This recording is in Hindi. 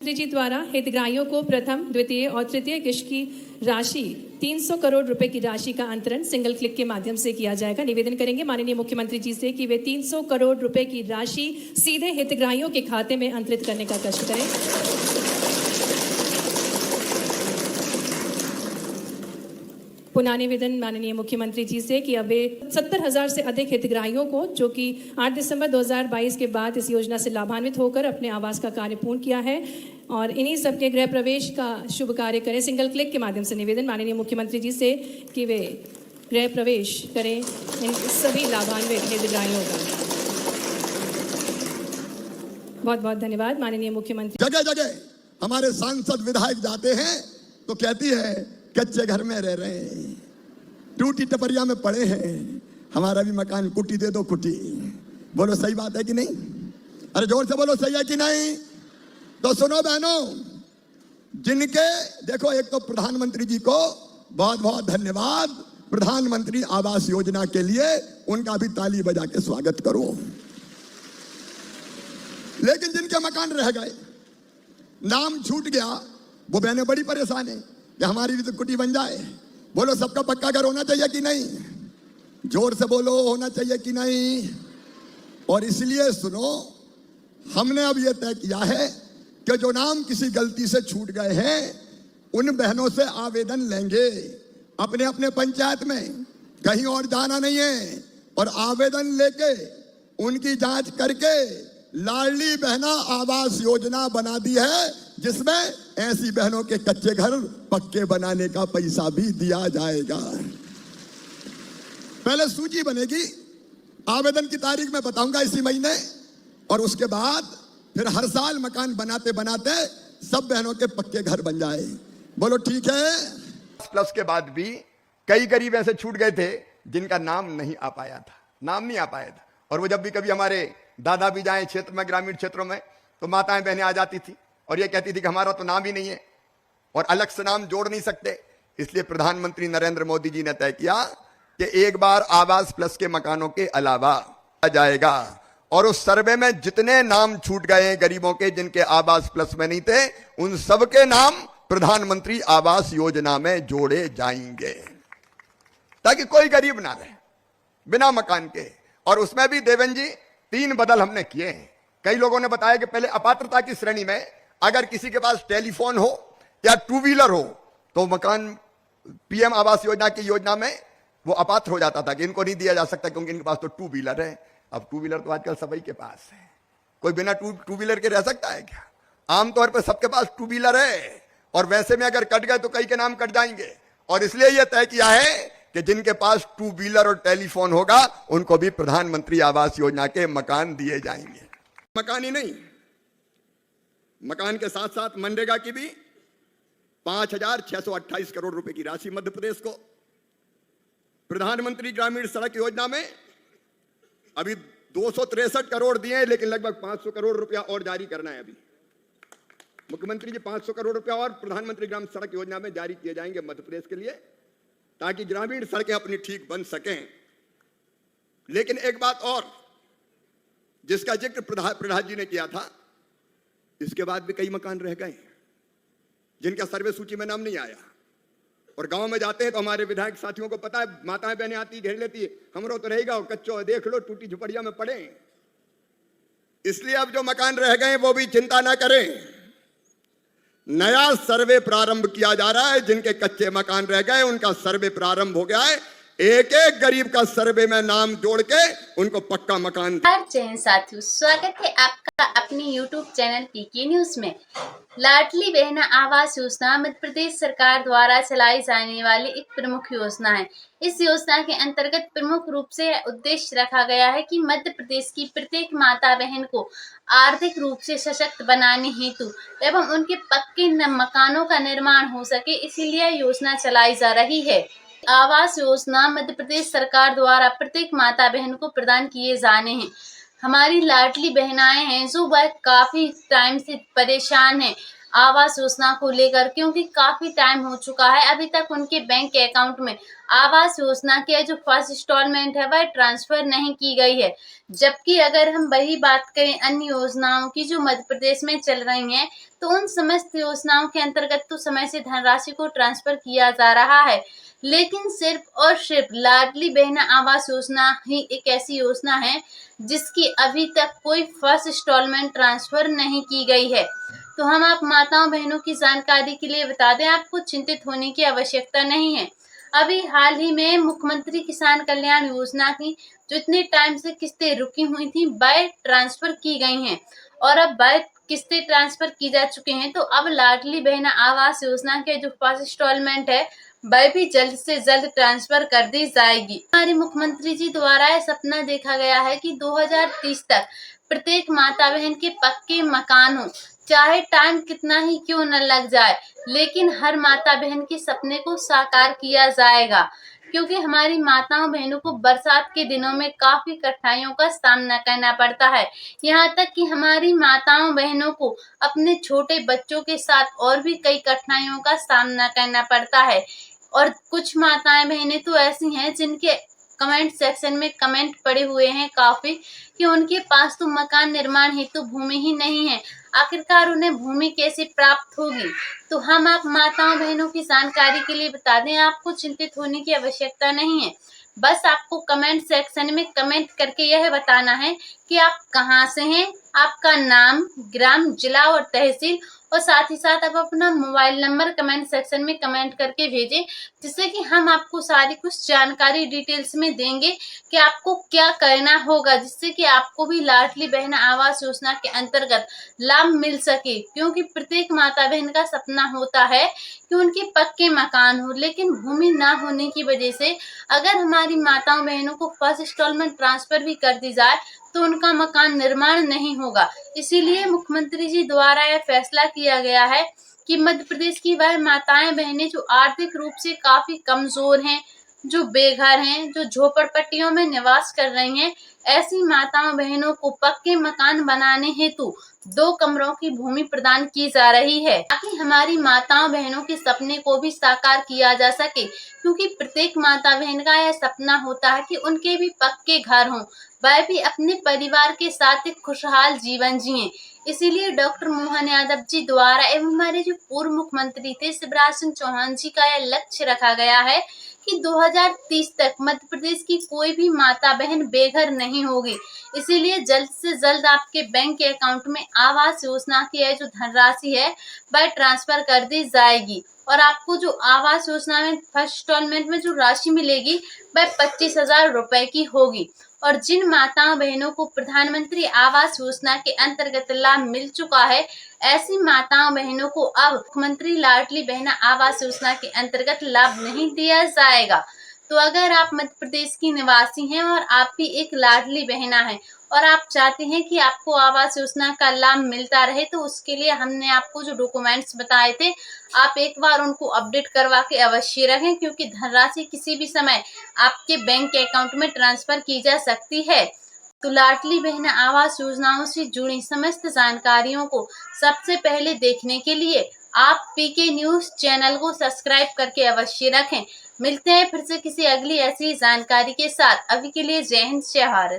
मंत्री जी द्वारा हितग्राहियों को प्रथम, द्वितीय और तृतीय किश्त की राशि 300 करोड़ रुपए की राशि का अंतरण सिंगल क्लिक के माध्यम से किया जाएगा। निवेदन करेंगे माननीय मुख्यमंत्री जी से कि वे 300 करोड़ रुपए की राशि सीधे हितग्राहियों के खाते में अंतरित करने का कष्ट करें। पुनः निवेदन माननीय मुख्यमंत्री जी से कि अब वे 70,000 से अधिक हितग्राहियों को, जो कि 8 दिसंबर 2022 के बाद इस योजना से लाभान्वित होकर अपने आवास का कार्य पूर्ण किया है और इन्हीं सबके गृह प्रवेश का शुभ कार्य करें। सिंगल क्लिक के माध्यम से निवेदन माननीय मुख्यमंत्री जी से कि वे गृह प्रवेश करें इन सभी लाभान्वित हितग्राहियों का। बहुत बहुत धन्यवाद माननीय मुख्यमंत्री। जगह जगह हमारे सांसद विधायक जाते हैं तो कहती है कच्चे घर में रह रहे हैं, टूटी टपरिया में पड़े हैं, हमारा भी मकान कुटी दे दो कुटी। बोलो सही बात है कि नहीं? अरे जोर से बोलो सही है कि नहीं? तो सुनो बहनों, जिनके देखो, एक तो प्रधानमंत्री जी को बहुत बहुत धन्यवाद, प्रधानमंत्री आवास योजना के लिए उनका भी ताली बजा के स्वागत करो। लेकिन जिनके मकान रह गए, नाम छूट गया, वो बहनें बड़ी परेशान है कि हमारी भी तो कुटी बन जाए। बोलो सबका पक्का घर होना चाहिए कि नहीं? जोर से बोलो, होना चाहिए कि नहीं? और इसलिए सुनो, हमने अब यह तय किया है कि जो नाम किसी गलती से छूट गए हैं उन बहनों से आवेदन लेंगे अपने अपने पंचायत में, कहीं और जाना नहीं है, और आवेदन लेके उनकी जांच करके लाडली बहना आवास योजना बना दी है, जिसमें ऐसी बहनों के कच्चे घर पक्के बनाने का पैसा भी दिया जाएगा। पहले सूची बनेगी, आवेदन की तारीख मैं बताऊंगा इसी महीने, और उसके बाद फिर हर साल मकान बनाते बनाते सब बहनों के पक्के घर बन जाए। बोलो ठीक है? प्लस के बाद भी कई गरीब ऐसे छूट गए थे जिनका नाम नहीं आ पाया था, नाम नहीं आ पाया था। और वो जब भी कभी हमारे दादा भी जाए क्षेत्र में, ग्रामीण क्षेत्रों में, तो माताएं बहनें आ जाती थी और ये कहती थी कि हमारा तो नाम ही नहीं है और अलग से नाम जोड़ नहीं सकते। इसलिए प्रधानमंत्री नरेंद्र मोदी जी ने तय किया कि एक बार आवास प्लस के मकानों के अलावा आ जाएगा, और उस सर्वे में जितने नाम छूट गए गरीबों के जिनके आवास प्लस में नहीं थे, उन सबके नाम प्रधानमंत्री आवास योजना में जोड़े जाएंगे, ताकि कोई गरीब ना रहे बिना मकान के। और उसमें भी देवेंद्र जी 3 बदल हमने किए हैं। कई लोगों ने बताया कि पहले अपात्रता की श्रेणी में अगर किसी के पास टेलीफोन हो या 2 व्हीलर हो तो मकान पीएम आवास योजना की योजना में वो अपात्र हो जाता था कि इनको नहीं दिया जा सकता क्योंकि इनके पास तो 2 व्हीलर है। अब 2 व्हीलर तो आजकल सभी के पास है, कोई बिना टू व्हीलर के रह सकता है क्या? आमतौर पर सबके पास 2 व्हीलर है, और वैसे में अगर कट गए तो कई के नाम कट जाएंगे। और इसलिए यह तय किया है कि जिनके पास 2 व्हीलर और टेलीफोन होगा उनको भी प्रधानमंत्री आवास योजना के मकान दिए जाएंगे। मकान ही नहीं, मकान के साथ साथ मनरेगा की भी 5,628 करोड़ रुपए की राशि मध्य प्रदेश को, प्रधानमंत्री ग्रामीण सड़क योजना में अभी 263 करोड़ दिए हैं, लेकिन लगभग 500 करोड़ रुपया और जारी करना है। अभी मुख्यमंत्री जी 500 करोड़ रुपया और प्रधानमंत्री ग्राम सड़क योजना में जारी किए जाएंगे मध्य प्रदेश के लिए, ताकि ग्रामीण सड़कें अपनी ठीक बन सकें। लेकिन एक बात और, जिसका जिक्र प्रधान जी ने किया था, इसके बाद भी कई मकान रह गए जिनका सर्वे सूची में नाम नहीं आया। और गांव में जाते हैं तो हमारे विधायक साथियों को पता है, माताएं बहनें आती घेर लेती है, हमरो तो रहेगा कच्चो, देख लो टूटी झुपड़िया में पड़े। इसलिए अब जो मकान रह गए वो भी चिंता ना करें, नया सर्वे प्रारंभ किया जा रहा है। जिनके कच्चे मकान रह गए उनका सर्वे प्रारंभ हो गया है। एक एक गरीब का सर्वे में नाम जोड़ के उनको पक्का मकान। जय हिंद साथियों, स्वागत है आपका अपने YouTube चैनल पीके न्यूज में। लाडली बहना आवास योजना मध्य प्रदेश सरकार द्वारा चलाई जाने वाली एक प्रमुख योजना है। इस योजना के अंतर्गत प्रमुख रूप से उद्देश्य रखा गया है कि मध्य प्रदेश की प्रत्येक माता बहन को आर्थिक रूप से सशक्त बनाने हेतु एवं उनके पक्के मकानों का निर्माण हो सके, इसीलिए योजना चलाई जा रही है। आवास योजना मध्य प्रदेश सरकार द्वारा प्रत्येक माता बहन को प्रदान किए जाने हैं। हमारी लाडली बहनाएं हैं जो वह काफी टाइम से परेशान हैं, आवास योजना को लेकर, क्योंकि काफी टाइम हो चुका है, अभी तक उनके बैंक अकाउंट में आवास योजना की जो फर्स्ट इंस्टॉलमेंट है वह ट्रांसफर नहीं की गई है। जबकि अगर हम वही बात करें अन्य योजनाओं की जो मध्य प्रदेश में चल रही हैं, तो उन समस्त योजनाओं के अंतर्गत तो समय से धनराशि को ट्रांसफर किया जा रहा है, लेकिन सिर्फ और सिर्फ लाडली बहना आवास योजना ही एक ऐसी योजना है जिसकी अभी तक कोई फर्स्ट इंस्टॉलमेंट ट्रांसफर नहीं की गई है। तो हम आप माताओं बहनों की जानकारी के लिए बता दें, आपको चिंतित होने की आवश्यकता नहीं है। अभी हाल ही में मुख्यमंत्री किसान कल्याण योजना की जो इतने टाइम से किस्तें रुकी हुई थी वह ट्रांसफर की गई हैं, और अब वह किस्तें ट्रांसफर की जा चुके हैं। तो अब लाडली बहना आवास योजना के जो फर्स्ट इंस्टॉलमेंट है वह भी जल्द से जल्द ट्रांसफर कर दी जाएगी। हमारे मुख्यमंत्री जी द्वारा यह सपना देखा गया है कि 2030 तक प्रत्येक माता बहन के पक्के मकान हो, चाहे टाइम कितना ही क्यों न लग जाए, लेकिन हर माता बहन के सपने को साकार किया जाएगा। क्योंकि हमारी माताओं बहनों को बरसात के दिनों में काफी कठिनाइयों का सामना करना पड़ता है। यहाँ तक कि हमारी माताओं बहनों को अपने छोटे बच्चों के साथ और भी कई कठिनाइयों का सामना करना पड़ता है। और कुछ माताएं बहनें तो ऐसी हैं जिनके कमेंट सेक्शन में कमेंट पड़े हुए हैं काफी कि उनके पास तो मकान निर्माण हेतु भूमि ही नहीं है, आखिरकार उन्हें भूमि कैसे प्राप्त होगी। तो हम आप माताओं बहनों की जानकारी के लिए बता दें, आपको चिंतित होने की आवश्यकता नहीं है। बस आपको कमेंट सेक्शन में कमेंट करके यह बताना है कि आप कहां से हैं, आपका नाम, ग्राम, जिला और तहसील, और साथ ही साथ आप अपना मोबाइल नंबर कमेंट सेक्शन में कमेंट करके भेजें, जिससे कि हम आपको सारी कुछ जानकारी डिटेल्स में देंगे कि आपको क्या करना होगा, जिससे कि आपको भी लाडली बहना आवास योजना के अंतर्गत लाभ मिल सके। क्योंकि प्रत्येक माता बहन का सपना होता है कि उनके पक्के मकान हो, लेकिन भूमि ना होने की वजह से अगर हमारी माताओं बहनों को फर्स्ट इंस्टॉलमेंट ट्रांसफर भी कर दी जाए तो उनका मकान निर्माण नहीं होगा। इसीलिए मुख्यमंत्री जी द्वारा यह फैसला किया गया है कि मध्य प्रदेश की वह माताएं बहनें जो आर्थिक रूप से काफी कमजोर हैं, जो बेघर हैं, जो झोपड़पट्टियों में निवास कर रही हैं, ऐसी माताओं बहनों को पक्के मकान बनाने हेतु 2 कमरों की भूमि प्रदान की जा रही है, ताकि हमारी माताओं बहनों के सपने को भी साकार किया जा सके। क्योंकि प्रत्येक माता बहन का यह सपना होता है कि उनके भी पक्के घर हों, वह भी अपने परिवार के साथ एक खुशहाल जीवन जिएं। इसीलिए डॉक्टर मोहन यादव जी द्वारा एवं हमारे जो पूर्व मुख्यमंत्री थे शिवराज सिंह चौहान जी का यह लक्ष्य रखा गया है कि 2030 तक मध्य प्रदेश की कोई भी माता बहन बेघर नहीं होगी। इसीलिए जल्द से जल्द आपके बैंक अकाउंट में आवास योजना की जो धनराशि है वह ट्रांसफर कर दी जाएगी, और आपको जो आवास योजना में फर्स्ट इंस्टॉलमेंट में जो राशि मिलेगी वह 25,000 रुपए की होगी। और जिन माताओं बहनों को प्रधानमंत्री आवास योजना के अंतर्गत लाभ मिल चुका है, ऐसी माताओं बहनों को अब मुख्यमंत्री लाडली बहना आवास योजना के अंतर्गत लाभ नहीं दिया जाएगा। तो अगर आप मध्य प्रदेश की निवासी हैं और आप भी एक लाडली बहना है और आप चाहते हैं कि आपको आवास योजना का लाभ मिलता रहे, तो उसके लिए हमने आपको जो डॉक्यूमेंट्स बताए थे आप एक बार उनको अपडेट करवा के अवश्य रखें, क्योंकि धनराशि किसी भी समय आपके बैंक अकाउंट में ट्रांसफर की जा सकती है। तो लाडली बहना आवास योजनाओं से जुड़ी समस्त जानकारियों को सबसे पहले देखने के लिए आप पीके न्यूज चैनल को सब्सक्राइब करके अवश्य रखें। मिलते हैं फिर से किसी अगली ऐसी जानकारी के साथ। अभी के लिए जय हिंद, जय भारत।